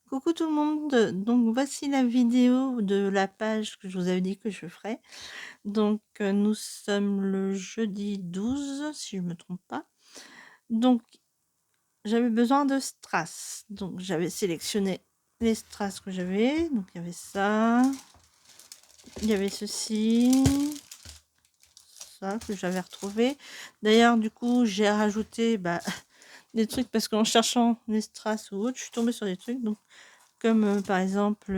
Coucou tout le monde, donc voici la vidéo de la page que je vous avais dit que je ferais. Donc nous sommes le jeudi 12 si je me trompe pas. Donc j'avais besoin de strass. Donc j'avais sélectionné les strass que j'avais. Donc il y avait ça, il y avait ceci, ça que j'avais retrouvé. D'ailleurs du coup j'ai rajouté des trucs parce qu'en cherchant les strass ou autre, je suis tombée sur des trucs. Donc comme par exemple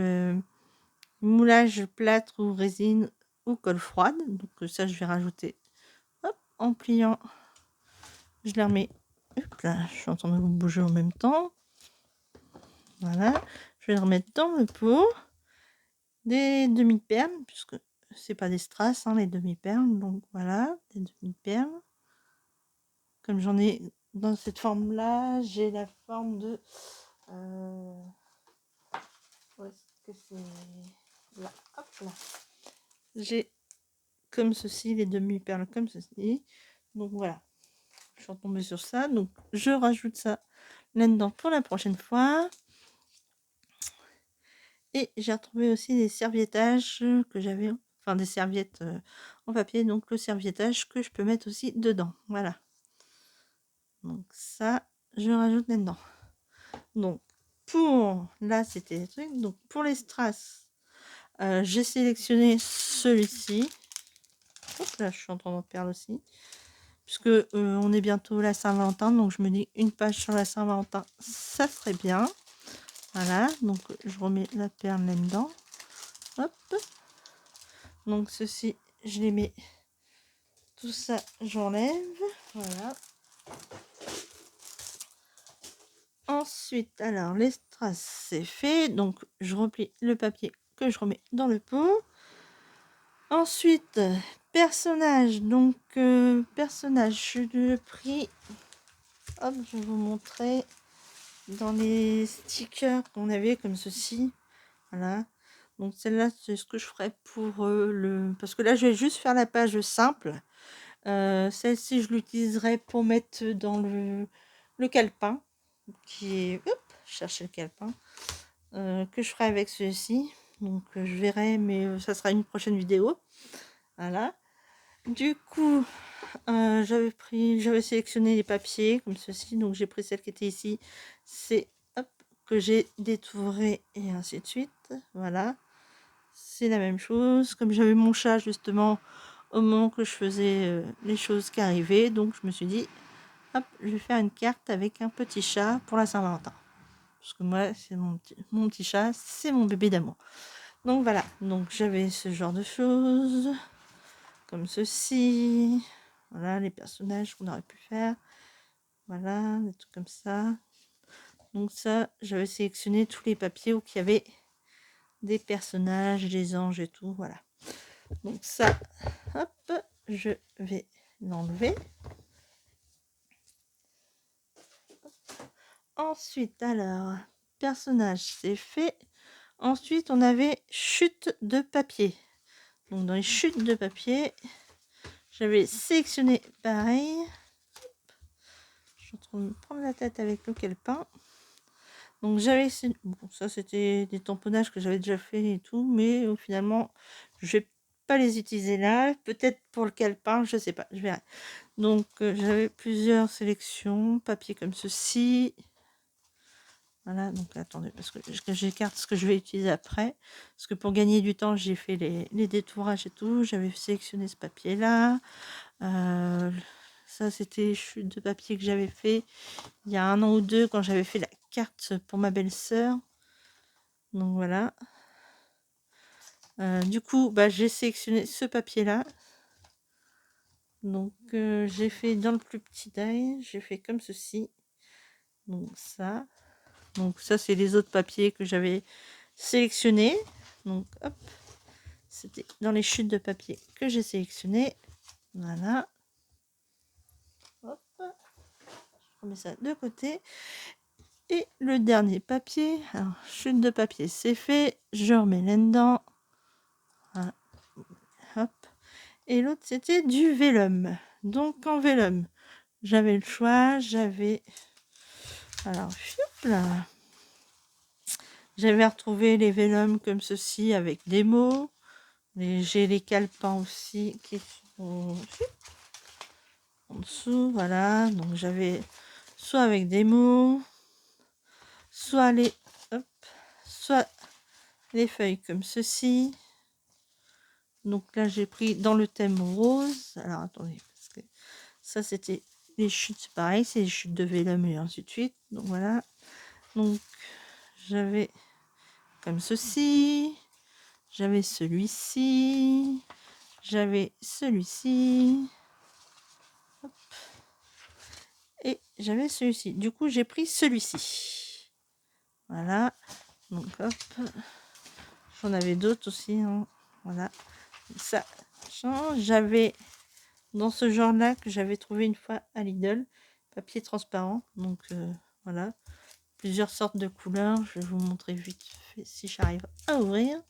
moulage plâtre ou résine ou colle froide. Donc ça, je vais rajouter hop, en pliant. Je les remets. Hop là, je suis en train de bouger en même temps. Voilà. Je vais les remettre dans le pot. Des demi-perles, puisque c'est pas des strass, hein, les demi-perles. Donc voilà, des demi-perles. Comme j'en ai dans cette forme-là, j'ai la forme de... où est-ce que c'est là, hop là. J'ai comme ceci, les demi-perles comme ceci. Donc voilà, je suis retombée sur ça. Donc je rajoute ça là-dedans pour la prochaine fois. Et j'ai retrouvé aussi des serviettages que j'avais, enfin des serviettes en papier, donc le serviettage que je peux mettre aussi dedans. Voilà. Donc ça, je rajoute là-dedans. Donc pour, là c'était les trucs, donc pour les strass, j'ai sélectionné celui-ci. Hop là, je suis en train d'en perdre aussi. Puisque on est bientôt la Saint-Valentin, donc je me dis une page sur la Saint-Valentin, ça serait bien. Voilà, donc je remets la perle là-dedans. Hop. Donc ceci, je les mets. Tout ça, j'enlève. Voilà. Ensuite, alors les strass, c'est fait. Donc je replie le papier que je remets dans le pot. Ensuite, personnage. Donc personnage, je le pris. Hop, je vais vous montrer. Dans les stickers qu'on avait comme ceci. Voilà. Donc celle-là, c'est ce que je ferai pour le... Parce que là, je vais juste faire la page simple. Celle-ci, je l'utiliserai pour mettre dans le calepin. Qui est... Hop, chercher le calepin. Que je ferai avec celui-ci. Donc je verrai, mais ça sera une prochaine vidéo. Voilà. Du coup, j'avais sélectionné les papiers comme ceci. Donc j'ai pris celle qui était ici. C'est que j'ai détouré et ainsi de suite. Voilà. C'est la même chose. Comme j'avais mon chat justement au moment que je faisais les choses qui arrivaient. Donc je me suis dit, hop, je vais faire une carte avec un petit chat pour la Saint-Valentin. Parce que moi, c'est mon petit chat, c'est mon bébé d'amour. Donc voilà. Donc j'avais ce genre de choses. Comme ceci. Voilà les personnages qu'on aurait pu faire. Voilà, des trucs comme ça. Donc ça, j'avais sélectionné tous les papiers où il y avait des personnages, des anges et tout. Voilà. Donc ça, hop, je vais l'enlever. Ensuite, alors, personnage, c'est fait. Ensuite, on avait chute de papier. Donc dans les chutes de papier, j'avais sélectionné pareil. Je suis en train de me prendre la tête avec le calepin. Donc j'avais... Bon, ça c'était des tamponnages que j'avais déjà fait et tout, mais finalement, je vais pas les utiliser là. Peut-être pour le calepin, je sais pas, je verrai. Donc j'avais plusieurs sélections, papier comme ceci. Voilà, donc attendez, parce que j'écarte ce que je vais utiliser après. Parce que pour gagner du temps, j'ai fait les détourages et tout. J'avais sélectionné ce papier-là. Ça, c'était chute de papier que j'avais fait il y a 1 an ou 2 quand j'avais fait la carte pour ma belle-sœur. Donc voilà. Du coup, j'ai sélectionné ce papier-là. Donc j'ai fait dans le plus petit taille, j'ai fait comme ceci. Donc ça. Donc ça, c'est les autres papiers que j'avais sélectionnés. Donc hop. C'était dans les chutes de papier que j'ai sélectionné. Voilà. Hop. Je remets ça de côté. Et le dernier papier. Alors, chute de papier, c'est fait. Je remets là-dedans. Voilà. Hop. Et l'autre, c'était du vélum. Donc en vélum, j'avais le choix. J'avais... Alors, hop là. J'avais retrouvé les vélums comme ceci avec des mots. J'ai les calepins aussi qui sont en dessous, voilà. Donc j'avais soit avec des mots, soit hop, soit les feuilles comme ceci. Donc là j'ai pris dans le thème rose. Alors attendez, parce que ça c'était les chutes, c'est pareil, c'est les chutes de vélum et ainsi de suite. Donc voilà. Donc j'avais comme ceci. J'avais celui-ci. J'avais celui-ci. Et j'avais celui-ci. Du coup, j'ai pris celui-ci. Voilà. Donc, hop. J'en avais d'autres aussi. Hein. Voilà. Ça change. J'avais, dans ce genre-là, que j'avais trouvé une fois à Lidl, papier transparent. Donc, voilà. Plusieurs sortes de couleurs. Je vais vous montrer vite fait si j'arrive à ouvrir.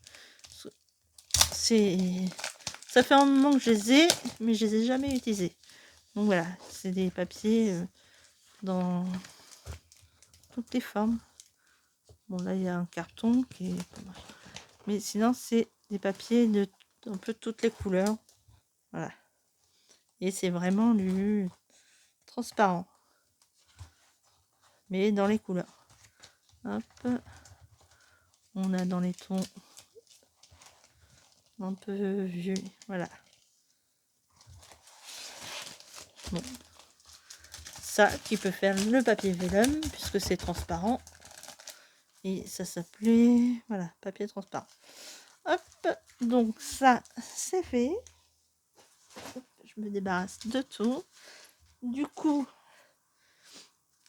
Ça fait un moment que je les ai, mais je les ai jamais utilisés. Donc voilà, c'est des papiers dans toutes les formes. Bon là il y a un carton qui est pas mal. Mais sinon c'est des papiers de un peu toutes les couleurs. Voilà. Et c'est vraiment du transparent. Mais dans les couleurs. Hop. On a dans les tons un peu vieux. Voilà. Bon. Ça qui peut faire le papier vélum puisque c'est transparent. Et ça s'appelait, voilà, papier transparent. Hop, donc ça, c'est fait. Hop, je me débarrasse de tout. Du coup,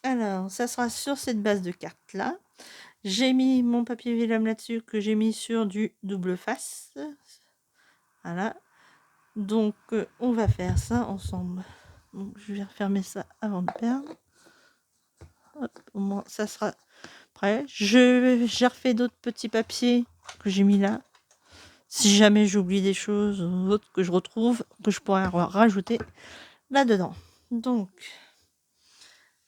alors, ça sera sur cette base de cartes-là. J'ai mis mon papier vélum là-dessus que j'ai mis sur du double face. Voilà. Donc, on va faire ça ensemble. Donc, je vais refermer ça avant de perdre. Hop, au moins, ça sera prêt. J'ai refait d'autres petits papiers que j'ai mis là. Si jamais j'oublie des choses ou autres que je retrouve, que je pourrais rajouter là-dedans. Donc,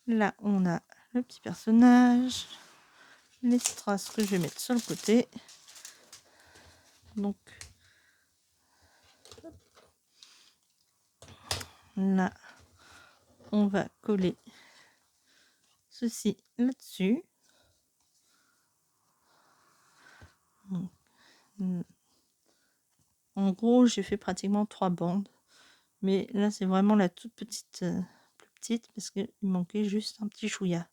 là, on a le petit personnage, les strass que je vais mettre sur le côté. Donc, là, on va coller ceci là-dessus. En gros, j'ai fait pratiquement 3 bandes. Mais là, c'est vraiment la toute petite, plus petite, parce qu'il manquait juste un petit chouïa.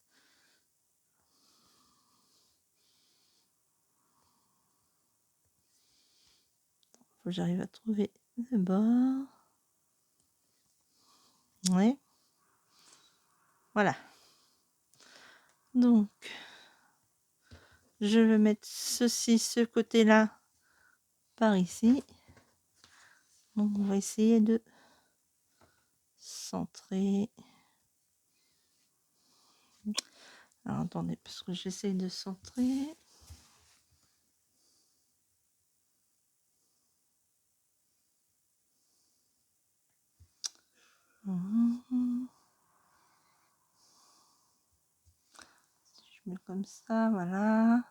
Faut que j'arrive à trouver le bord. Ouais. Voilà. Donc, je vais mettre ceci, ce côté-là, par ici. Donc, on va essayer de centrer. Alors, attendez, parce que j'essaye de centrer. Je mets comme ça, voilà.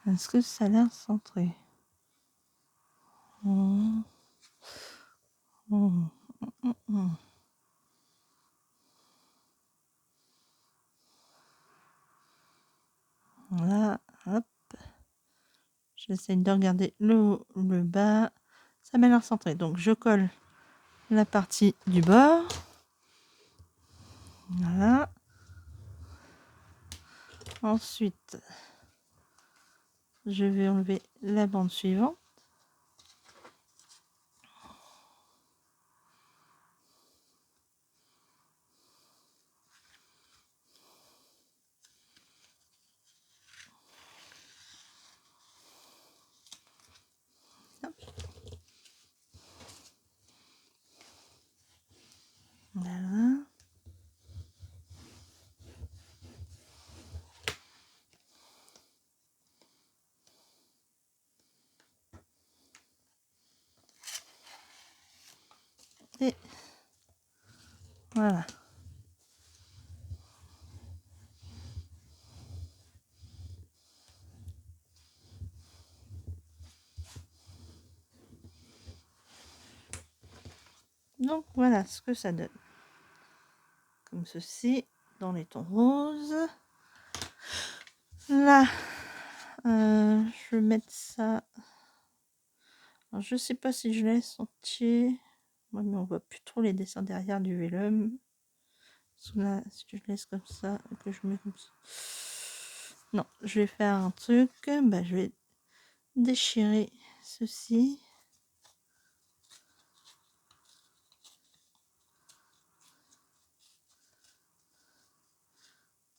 Est-ce que ça a l'air centré? Voilà, hop. J'essaie de regarder le bas. Ça m'a l'air centré. Donc, je colle la partie du bord. Voilà. Ensuite, je vais enlever la bande suivante. Voilà. Et voilà. Donc voilà ce que ça donne. Comme ceci, dans les tons roses. Là, je vais mettre ça. Alors, je sais pas si je laisse entier. Ouais, mais on voit plus trop les dessins derrière du vellum. Là, si je laisse comme ça, que je mets comme ça. Non, je vais faire un truc. Bah, je vais déchirer ceci.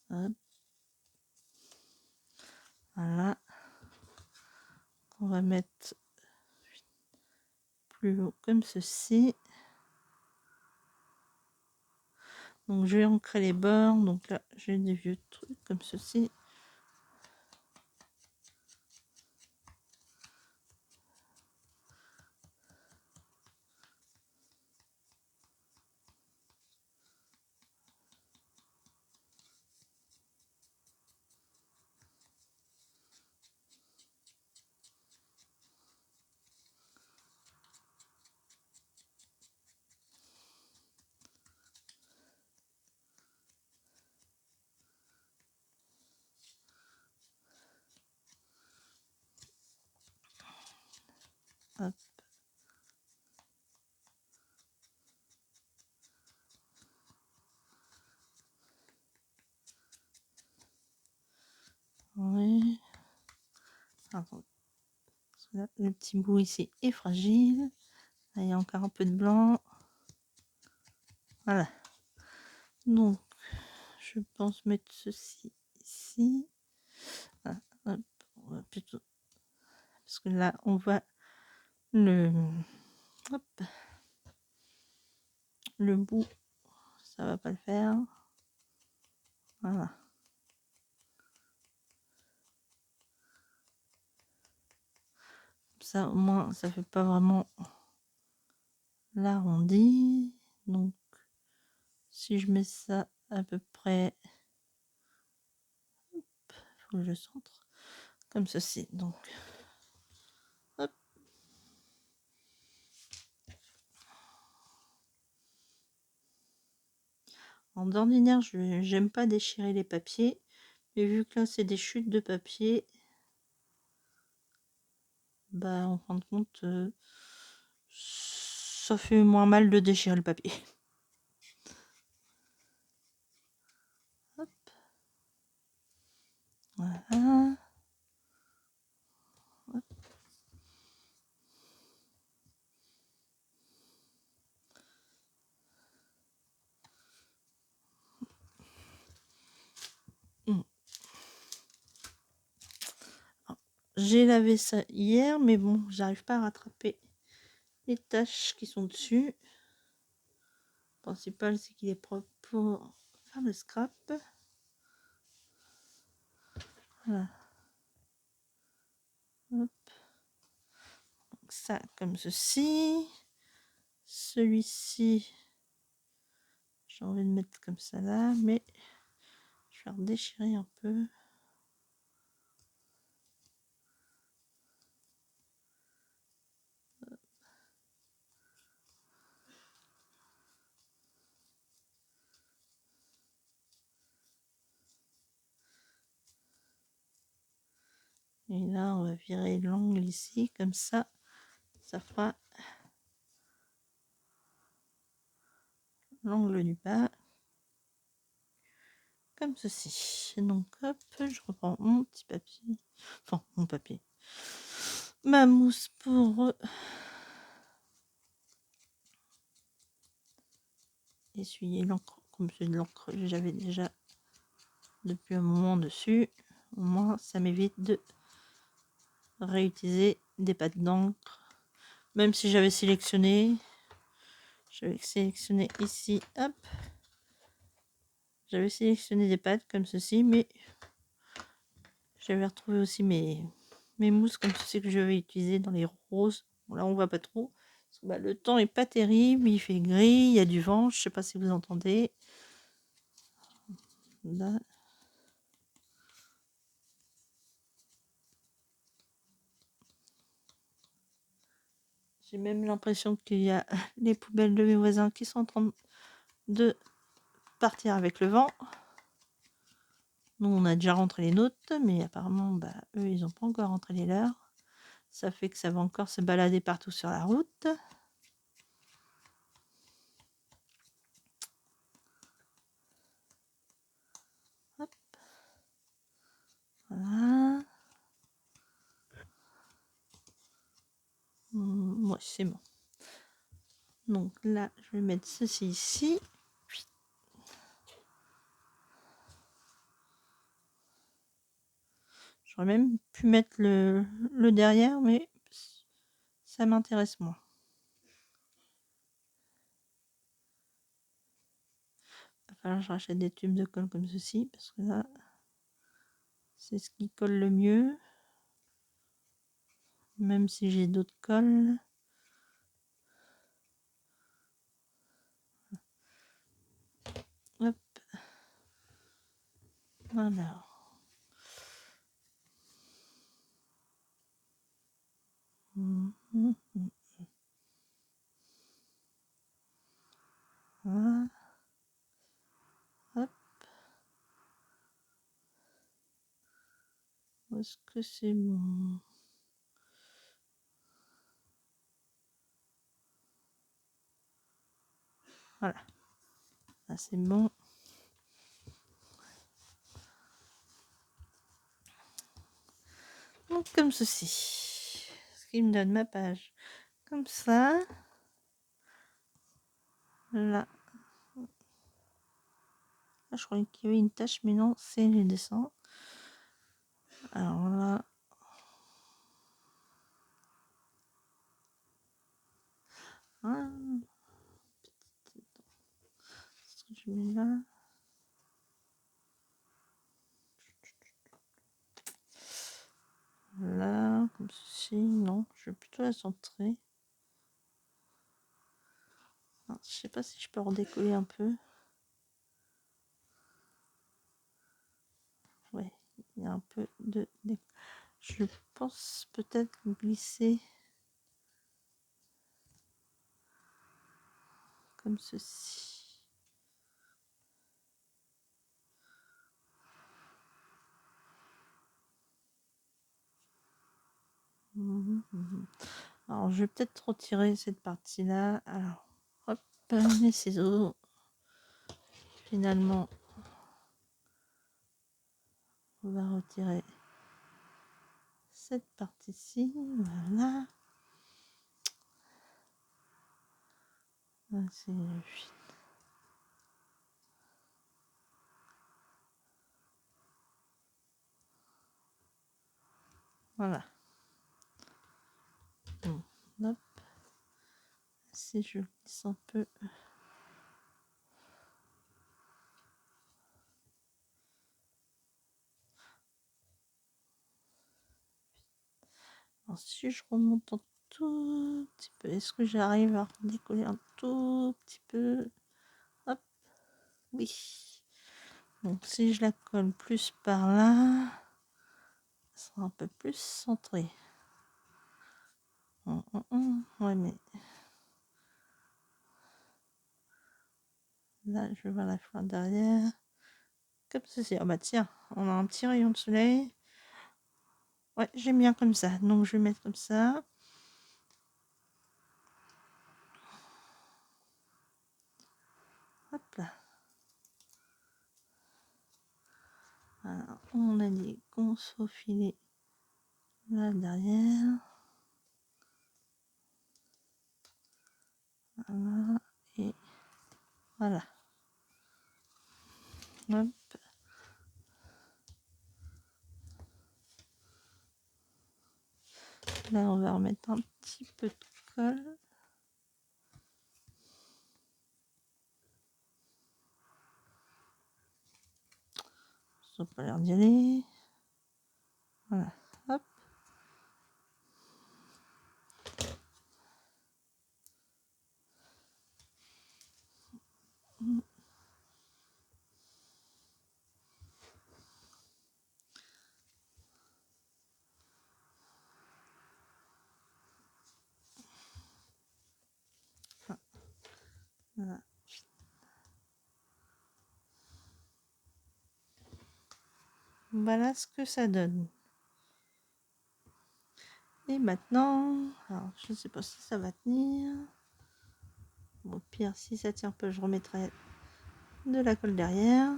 Hop. Voilà. On va mettre plus haut comme ceci. Donc je vais ancrer les bords. Donc là, j'ai des vieux trucs comme ceci. Hop. Oui. Attends. Là, le petit bout ici est fragile. Là, il y a encore un peu de blanc. Voilà. Donc, je pense mettre ceci ici. Voilà. Hop. On va plutôt... Parce que là, on voit le... Hop. Le bout. Ça va pas le faire. Voilà. Ça, au moins, ça fait pas vraiment l'arrondi. Donc, si je mets ça à peu près... Hop, faut que je centre. Comme ceci. Donc, hop. D'ordinaire, j'aime pas déchirer les papiers. Mais vu que là, c'est des chutes de papier, bah, en fin de compte, ça fait moins mal de déchirer le papier. Hop. Voilà. Hop. J'ai lavé ça hier, mais bon, j'arrive pas à rattraper les taches qui sont dessus. Le principal, c'est qu'il est propre pour faire le scrap. Voilà. Hop. Donc ça, comme ceci. Celui-ci, j'ai envie de mettre comme ça là, mais je vais redéchirer un peu. Et là, on va virer l'angle ici, comme ça, ça fera l'angle du bas, comme ceci. Et donc, hop, je reprends mon petit papier, enfin, mon papier, ma mousse pour essuyer l'encre, comme c'est de l'encre que j'avais déjà depuis un moment dessus. Au moins, ça m'évite de réutiliser des pâtes d'encre, même si j'avais sélectionné ici, hop, j'avais sélectionné des pâtes comme ceci, mais j'avais retrouvé aussi mes mousses comme ceci que je vais utiliser dans les roses. Bon, là on voit pas trop parce que, bah, le temps est pas terrible, il fait gris, il y a du vent, je sais pas si vous entendez là. J'ai même l'impression qu'il y a les poubelles de mes voisins qui sont en train de partir avec le vent. Nous, on a déjà rentré les nôtres, mais apparemment, bah, eux, ils n'ont pas encore rentré les leurs. Ça fait que ça va encore se balader partout sur la route. Hop. Voilà. Ouais, c'est bon. Donc là, je vais mettre ceci ici. J'aurais même pu mettre le derrière, mais ça m'intéresse moins. Il va falloir que je rachète des tubes de colle comme ceci, parce que là, c'est ce qui colle le mieux. Même si j'ai d'autres colles. Hop. Alors. Voilà. Hop. Est-ce que c'est bon? Voilà. Là, c'est bon. Donc, comme ceci. Ce qui me donne ma page. Comme ça. Là. Là, je croyais qu'il y avait une tâche, mais non, c'est les dessins. Alors là. Voilà. Ce que je mets là. Là, comme ceci. Non, je vais plutôt la centrer. Alors, je sais pas si je peux redécoller un peu. Ouais, il y a un peu de... Je pense peut-être glisser comme ceci. Alors, je vais peut-être retirer cette partie-là. Alors, hop, les ciseaux. Finalement, on va retirer cette partie-ci. Voilà. C'est voilà. Bon, hop. Si je glisse un peu. Alors, si je remonte un tout petit peu, est-ce que j'arrive à décoller un tout petit peu? Hop. Oui. Donc, si je la colle plus par là, ça sera un peu plus centré. Ouais, mais là, je vais voir la fin derrière. Comme ceci. Oh bah tiens, on a un petit rayon de soleil. Ouais, j'aime bien comme ça. Donc, je vais mettre comme ça. Hop là. Alors, on a dit qu'on se faufilait là derrière. Voilà. Et voilà. Hop. Là, on va remettre un petit peu de colle. Ça n'a pas l'air d'y aller. Voilà. Hop. Voilà. Voilà ce que ça donne. Et maintenant, alors je ne sais pas si ça va tenir. Bon, au pire, si ça tient pas, je remettrai de la colle derrière.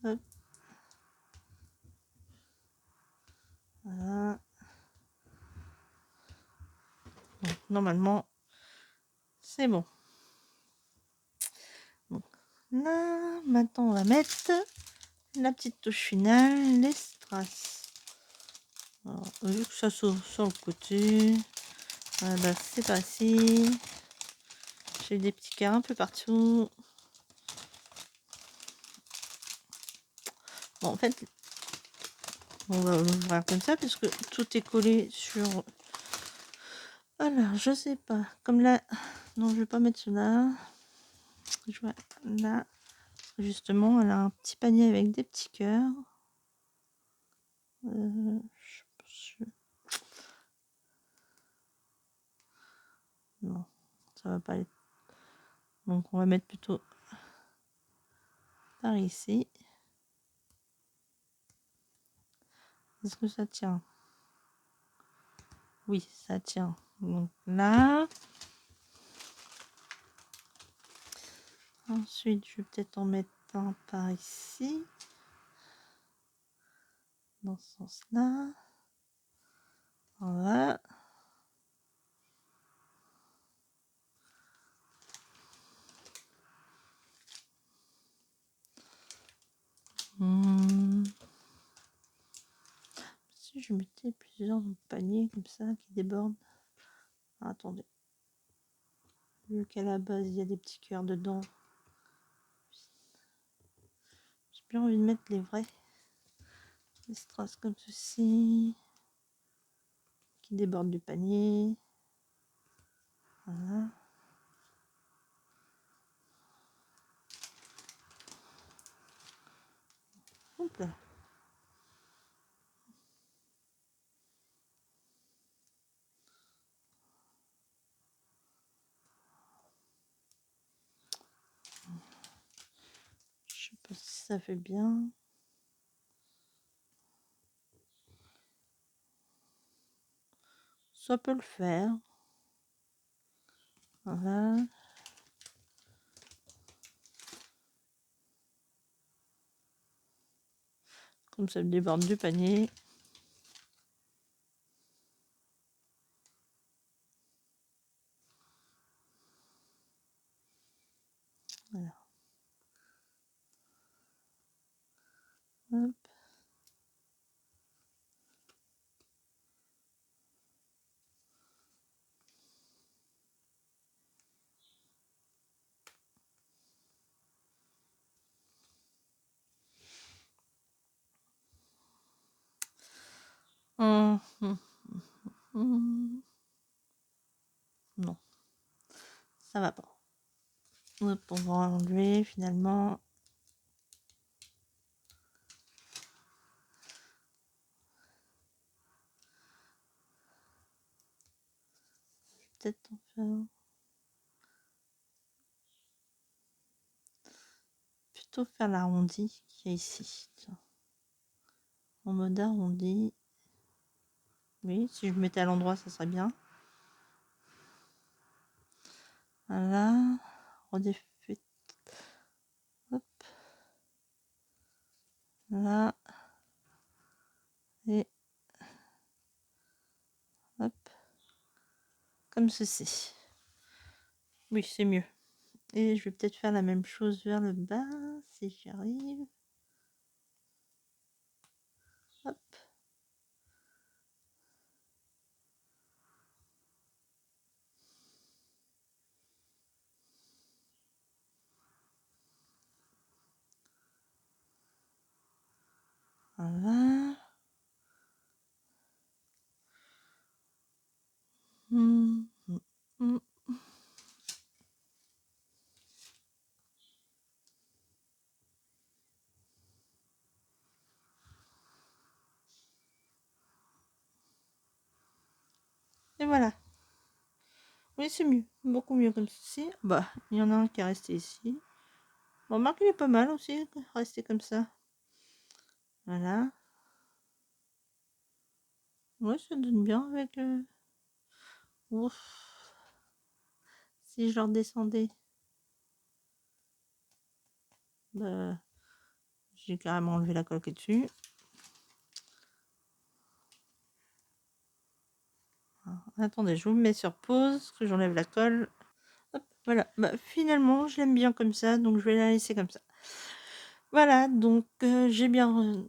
Hop. Voilà. Donc, normalement, c'est bon. Donc, là, maintenant, on va mettre la petite touche finale, les strass. Alors, vu que ça s'ouvre sur le côté, voilà, c'est passé. J'ai des petits carrés un peu partout. Bon, en fait, on va l'ouvrir comme ça parce que tout est collé sur... Alors, je sais pas. Comme là... Non, je vais pas mettre cela. Je vois là. Justement, elle a un petit panier avec des petits cœurs. Non, ça va pas aller. Donc, on va mettre plutôt par ici. Est-ce que ça tient? Oui, ça tient. Donc là. Ensuite, je vais peut-être en mettre un par ici. Dans ce sens-là. Voilà. Si je mettais plusieurs paniers comme ça qui débordent. Ah, attendez. Vu qu'à la base, il y a des petits cœurs dedans. J'ai bien envie de mettre les vrais. Des strass comme ceci. Qui débordent du panier. Voilà. Hop là. Je sais pas si ça fait bien. Ça peut le faire. Voilà. Comme ça déborde du panier. Voilà. Hop. Non, ça va pas. Hop, on va enlever finalement. Peut-être en faire. Plutôt faire l'arrondi qui est ici. Tiens. En mode arrondi. Oui, si je mettais à l'endroit, ça serait bien. Voilà. Redéfait. Hop. Là. Et hop. Comme ceci. Oui, c'est mieux. Et je vais peut-être faire la même chose vers le bas, si j'y arrive. Hop. Voilà. Et voilà. Oui, c'est mieux. Beaucoup mieux comme ceci. Bah, il y en a un qui est resté ici. Bon, remarque, il est pas mal aussi, rester comme ça. Voilà. Ouais, ça donne bien avec... Ouf. Si je leur descendais... Bah, j'ai carrément enlevé la colle qui est dessus. Alors, attendez, je vous mets sur pause, que j'enlève la colle. Hop, voilà. Bah, finalement, je l'aime bien comme ça, donc je vais la laisser comme ça. Voilà, donc j'ai bien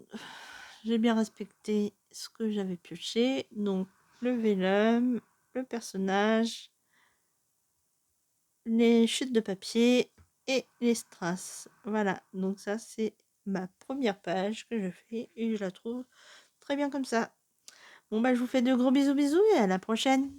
respecté ce que j'avais pioché. Donc, le vélum, le personnage, les chutes de papier et les strass. Voilà, donc ça, c'est ma première page que je fais et je la trouve très bien comme ça. Bon, bah, je vous fais de gros bisous et à la prochaine.